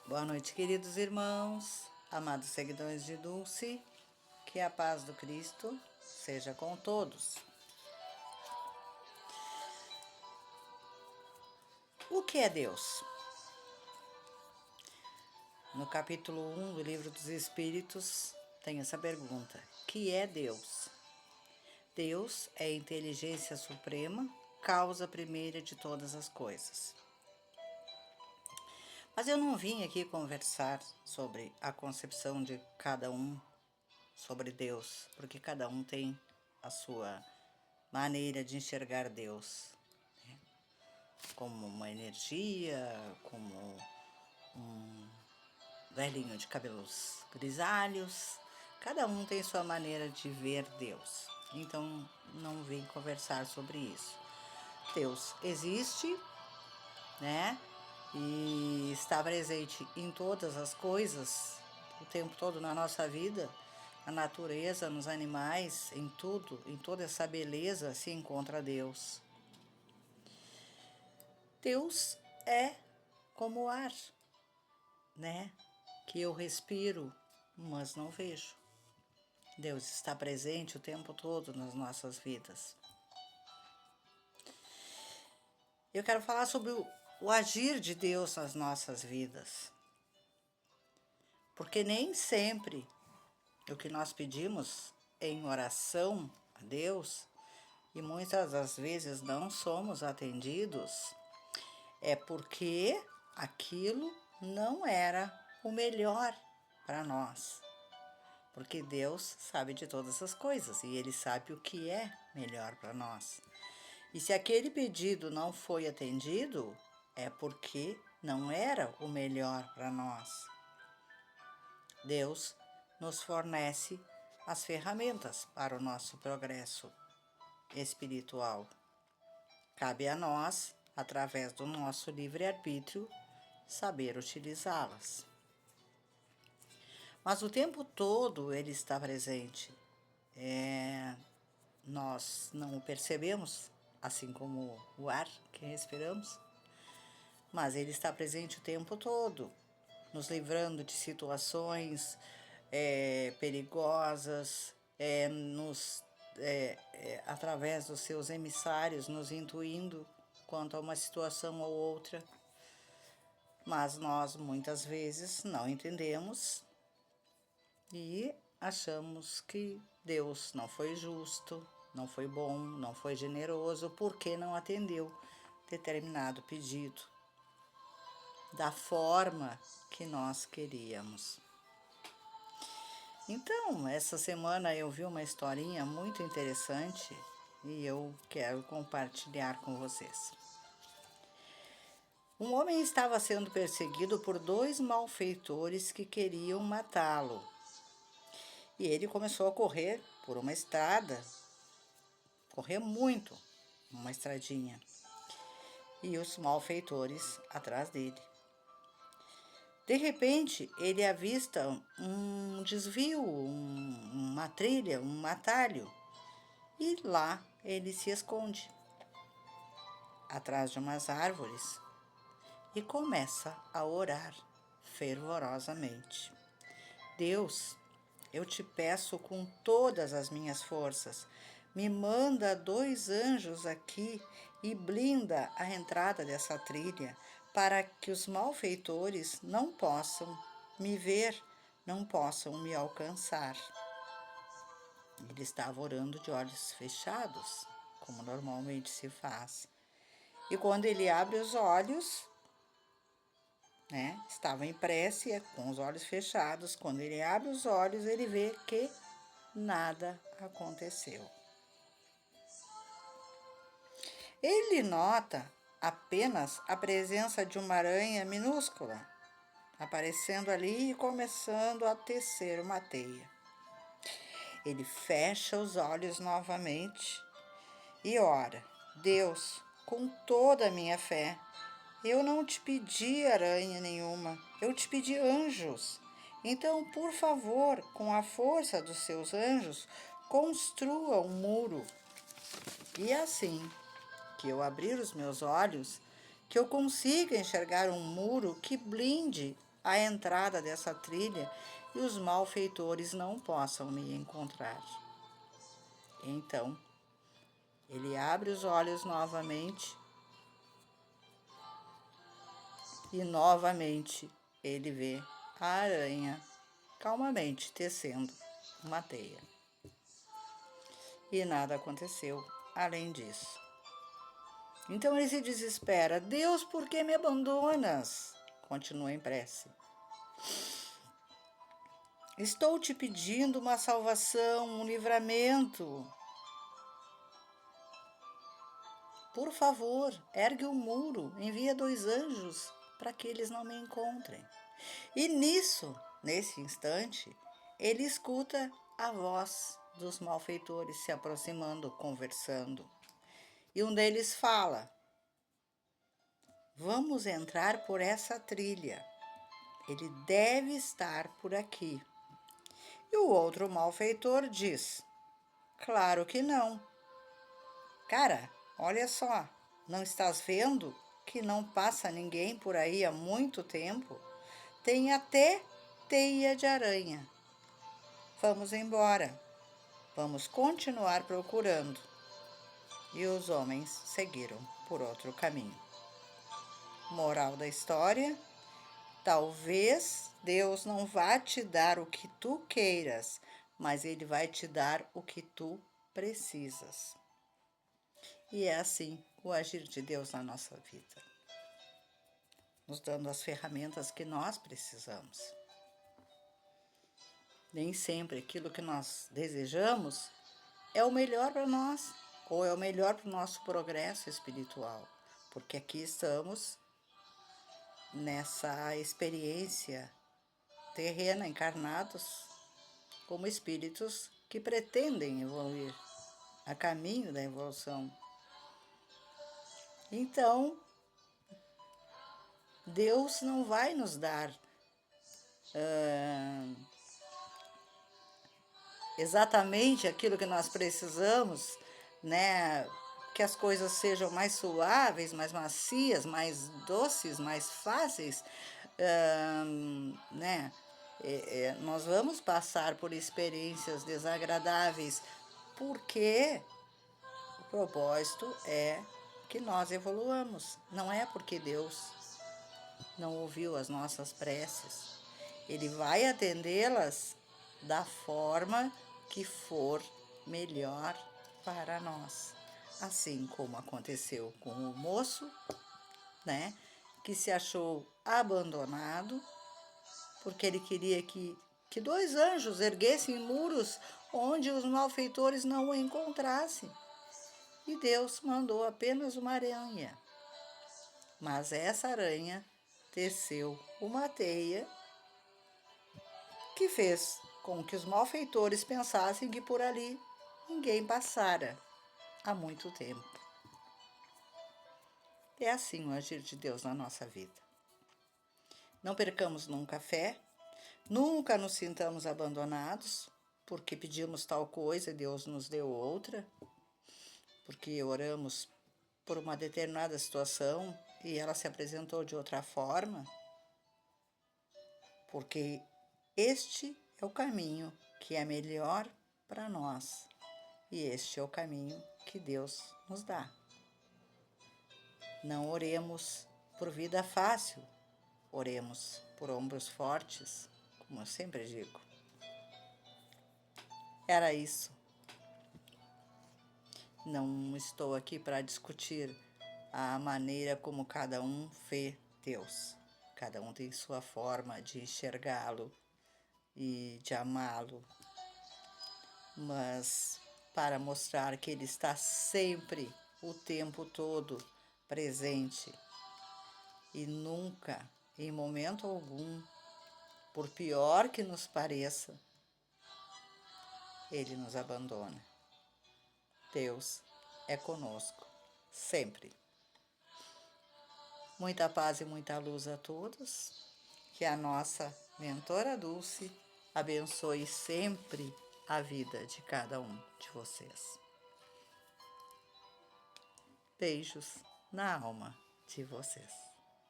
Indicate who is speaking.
Speaker 1: Boa noite, queridos irmãos, amados seguidores de Dulce, que a paz do Cristo seja com todos. O que é Deus? No capítulo 1 do Livro dos Espíritos tem essa pergunta: que é Deus? Deus é a inteligência suprema, causa primeira de todas as coisas. Mas eu não vim aqui conversar sobre a concepção de cada um sobre Deus, porque cada um tem a sua maneira de enxergar Deus, né? Como uma energia, como um velhinho de cabelos grisalhos. Cada um tem sua maneira de ver Deus. Então, não vim conversar sobre isso. Deus existe, né? E está presente em todas as coisas, o tempo todo na nossa vida, na natureza, nos animais, em tudo, em toda essa beleza se encontra Deus. Deus é como o ar, né? Que eu respiro, mas não vejo. Deus está presente o tempo todo nas nossas vidas. Eu quero falar sobre o agir de Deus nas nossas vidas. Porque nem sempre o que nós pedimos em oração a Deus, e muitas das vezes não somos atendidos, é porque aquilo não era o melhor para nós. Porque Deus sabe de todas as coisas e Ele sabe o que é melhor para nós. E se aquele pedido não foi atendido, é porque não era o melhor para nós. Deus nos fornece as ferramentas para o nosso progresso espiritual. Cabe a nós, através do nosso livre-arbítrio, saber utilizá-las. Mas o tempo todo Ele está presente. Nós não o percebemos, assim como o ar que respiramos, mas Ele está presente o tempo todo, nos livrando de situações perigosas, através dos seus emissários, nos intuindo quanto a uma situação ou outra. Mas nós muitas vezes não entendemos e achamos que Deus não foi justo, não foi bom, não foi generoso, porque não atendeu determinado pedido da forma que nós queríamos. Então, essa semana eu vi uma historinha muito interessante e eu quero compartilhar com vocês. Um homem estava sendo perseguido por 2 malfeitores que queriam matá-lo. E ele começou a correr por uma estrada, correr muito, uma estradinha, e os malfeitores atrás dele. De repente, ele avista um desvio, uma trilha, um atalho, e lá ele se esconde atrás de umas árvores e começa a orar fervorosamente. Deus, eu te peço com todas as minhas forças, me manda 2 anjos aqui e blinda a entrada dessa trilha, para que os malfeitores não possam me ver, não possam me alcançar. Ele estava orando de olhos fechados, como normalmente se faz. E quando ele abre os olhos, estava em prece, com os olhos fechados. Quando ele abre os olhos, ele vê que nada aconteceu. Ele nota apenas a presença de uma aranha minúscula aparecendo ali e começando a tecer uma teia. Ele fecha os olhos novamente e ora: Deus, com toda a minha fé, eu não te pedi aranha nenhuma, eu te pedi anjos. Então, por favor, com a força dos seus anjos, construa um muro. E assim que eu abrir os meus olhos, que eu consiga enxergar um muro que blinde a entrada dessa trilha e os malfeitores não possam me encontrar. Então, ele abre os olhos novamente e novamente ele vê a aranha calmamente tecendo uma teia. E nada aconteceu além disso. Então ele se desespera. Deus, por que me abandonas? Continua em prece. Estou te pedindo uma salvação, um livramento. Por favor, ergue o muro, envia 2 anjos para que eles não me encontrem. E nesse instante, ele escuta a voz dos malfeitores se aproximando, conversando. E um deles fala: vamos entrar por essa trilha. Ele deve estar por aqui. E o outro malfeitor diz: claro que não. Cara, olha só, não estás vendo que não passa ninguém por aí há muito tempo? Tem até teia de aranha. Vamos embora. Vamos continuar procurando. E os homens seguiram por outro caminho. Moral da história: talvez Deus não vá te dar o que tu queiras, mas Ele vai te dar o que tu precisas. E é assim o agir de Deus na nossa vida, nos dando as ferramentas que nós precisamos. Nem sempre aquilo que nós desejamos é o melhor para nós, ou é o melhor para o nosso progresso espiritual, porque aqui estamos nessa experiência terrena, encarnados como espíritos que pretendem evoluir a caminho da evolução. Então, Deus não vai nos dar exatamente aquilo que nós precisamos, né? Que as coisas sejam mais suaves, mais macias, mais doces, mais fáceis, né? Nós vamos passar por experiências desagradáveis, porque o propósito é que nós evoluamos. Não é porque Deus não ouviu as nossas preces. Ele vai atendê-las da forma que for melhor para nós. Assim como aconteceu com o moço, né, que se achou abandonado, porque ele queria que 2 anjos erguessem muros onde os malfeitores não o encontrassem. E Deus mandou apenas uma aranha. Mas essa aranha teceu uma teia que fez com que os malfeitores pensassem que por ali ninguém passara há muito tempo. É assim o agir de Deus na nossa vida. Não percamos nunca a fé, nunca nos sintamos abandonados, porque pedimos tal coisa e Deus nos deu outra, porque oramos por uma determinada situação e ela se apresentou de outra forma, porque este é o caminho que é melhor para nós e este é o caminho que Deus nos dá. Não oremos por vida fácil, oremos por ombros fortes, como eu sempre digo. Era isso. Não estou aqui para discutir a maneira como cada um vê Deus. Cada um tem sua forma de enxergá-lo e de amá-lo. Mas para mostrar que Ele está sempre, o tempo todo, presente e nunca, em momento algum, por pior que nos pareça, Ele nos abandona. Deus é conosco, sempre. Muita paz e muita luz a todos. Que a nossa mentora Dulce abençoe sempre a vida de cada um de vocês. Beijos na alma de vocês.